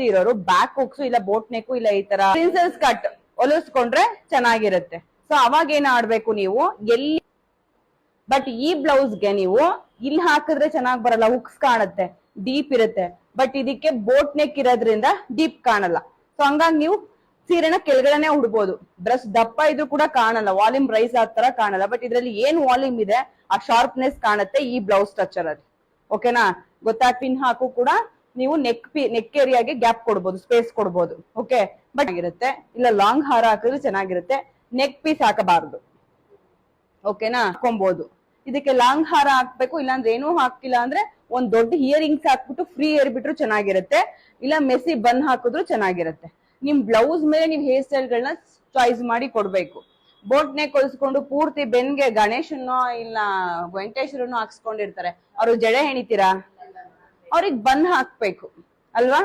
ಜಾಸ್ತಿ ಇರೋರು back hooks ಇಲ್ಲ ಬೋಟ್ ನೆಕ್ ಇಲ್ಲ ಈ ತರ ಪ್ರಿನ್ಸೆಸ್ ಕಟ್ ಹೊಲಿಸ್ಕೊಂಡ್ರೆ ಚೆನ್ನಾಗಿರುತ್ತೆ. ಸೊ ಅವಾಗ ಏನ್ ಆಡ್ಬೇಕು ನೀವು ಎಲ್ಲಿ, ಬಟ್ ಈ ಬ್ಲೌಸ್ಗೆ ನೀವು ಇಲ್ಲಿ ಹಾಕಿದ್ರೆ ಚೆನ್ನಾಗ್ ಬರಲ್ಲ, ಹುಕ್ಸ್ ಕಾಣುತ್ತೆ, ಡೀಪ್ ಇರುತ್ತೆ. ಬಟ್ ಇದಕ್ಕೆ ಬೋಟ್ ನೆಕ್ ಇರೋದ್ರಿಂದ ಡೀಪ್ ಕಾಣಲ್ಲ. ಸೊ ಹಂಗಾಗಿ ನೀವು ಸೀರೆನ ಕೆಳಗಡೆನೆ ಉಡ್ಬೋದು. ಬ್ರಷ್ ದಪ್ಪ ಇದ್ರೂ ಕೂಡ ಕಾಣಲ್ಲ, ವಾಲ್ಯೂಮ್ ರೈಸ್ ಆತರ ಕಾಣಲ್ಲ. ಬಟ್ ಇದ್ರಲ್ಲಿ ಏನ್ ವಾಲ್ಯೂಮ್ ಇದೆ ಆ ಶಾರ್ಪ್ನೆಸ್ ಕಾಣುತ್ತೆ ಈ ಬ್ಲೌಸ್ ಸ್ಟ್ರಕ್ಚರ್ ಅಲ್ಲಿ. ಓಕೆನಾ? ಗೊತ್ತಾ? ಪಿನ್ ಹಾಕು ಕೂಡ ನೀವು ನೆಕ್ ಏರಿಯಾಗೆ ಗ್ಯಾಪ್ ಕೊಡ್ಬೋದು, ಸ್ಪೇಸ್ ಕೊಡ್ಬೋದು. ಓಕೆ, ಬಟ್ ಆಗಿರುತ್ತೆ. ಇಲ್ಲ ಲಾಂಗ್ ಹಾರ ಹಾಕಿದ್ರೆ ಚೆನ್ನಾಗಿರುತ್ತೆ. ನೆಕ್ ಪೀಸ್ ಹಾಕಬಾರ್ದು. ಓಕೆನಾ? ಹಾಕೊಬಹುದು. ಇದಕ್ಕೆ ಲಾಂಗ್ ಹಾರ ಹಾಕ್ಬೇಕು, ಇಲ್ಲಾಂದ್ರೆ ಏನೂ ಹಾಕಿಲ್ಲ ಅಂದ್ರೆ ಒಂದ್ ದೊಡ್ಡ ಇಯರಿಂಗ್ಸ್ ಹಾಕ್ಬಿಟ್ಟು ಫ್ರೀ ಏರ್ ಬಿಟ್ರು ಚೆನ್ನಾಗಿರುತ್ತೆ, ಇಲ್ಲ ಮೆಸಿ ಬನ್ ಹಾಕಿದ್ರು ಚೆನ್ನಾಗಿರುತ್ತೆ. ನಿಮ್ ಬ್ಲೌಸ್ ಮೇಲೆ ನೀವು ಹೇರ್ ಸ್ಟೈಲ್ ಗಳನ್ನ ಚಾಯ್ಸ್ ಮಾಡಿ ಕೊಡ್ಬೇಕು. ಬೋಟ್ ನೆಕ್ ಹೊಲಿಸ್ಕೊಂಡು ಪೂರ್ತಿ ಬೆನ್ಗೆ ಗಣೇಶನೋ ಇಲ್ಲ ವೆಂಕಟೇಶ್ವರನೋ ಹಾಕ್ಸ್ಕೊಂಡಿರ್ತಾರೆ, ಅವ್ರು ಜಡೆ ಹೆಣಿತೀರಾ? ಅವ್ರಿಗೆ ಬನ್ ಹಾಕ್ಬೇಕು ಅಲ್ವಾ?